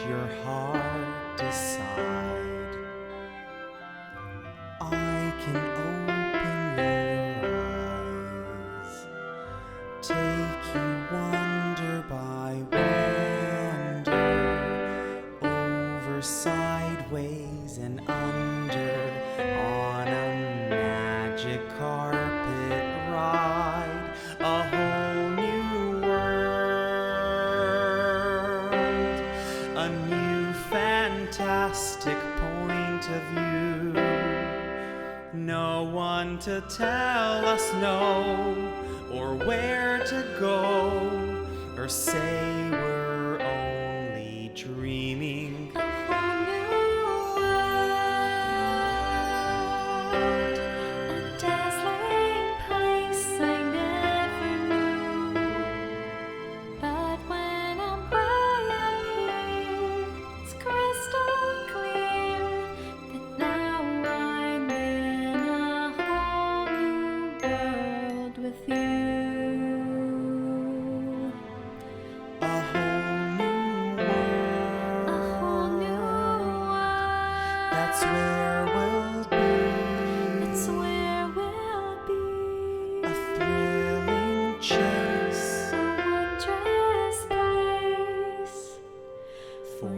your heart decide. I can open your eyes, take you wonder by wonder, over, sideways, and under, on a magic carpet ride, a whole new world, a new fantastic point of view. No one to tell us no, or where to go, or say we're only dreaming. A whole new world, a dazzling place I never knew. But when I'm way up here, it's crystal clear that now I'm in a whole new world with you. A whole new world, A whole new world. that's where we'll be. That's where we'll be. A thrilling chase A wondrous place for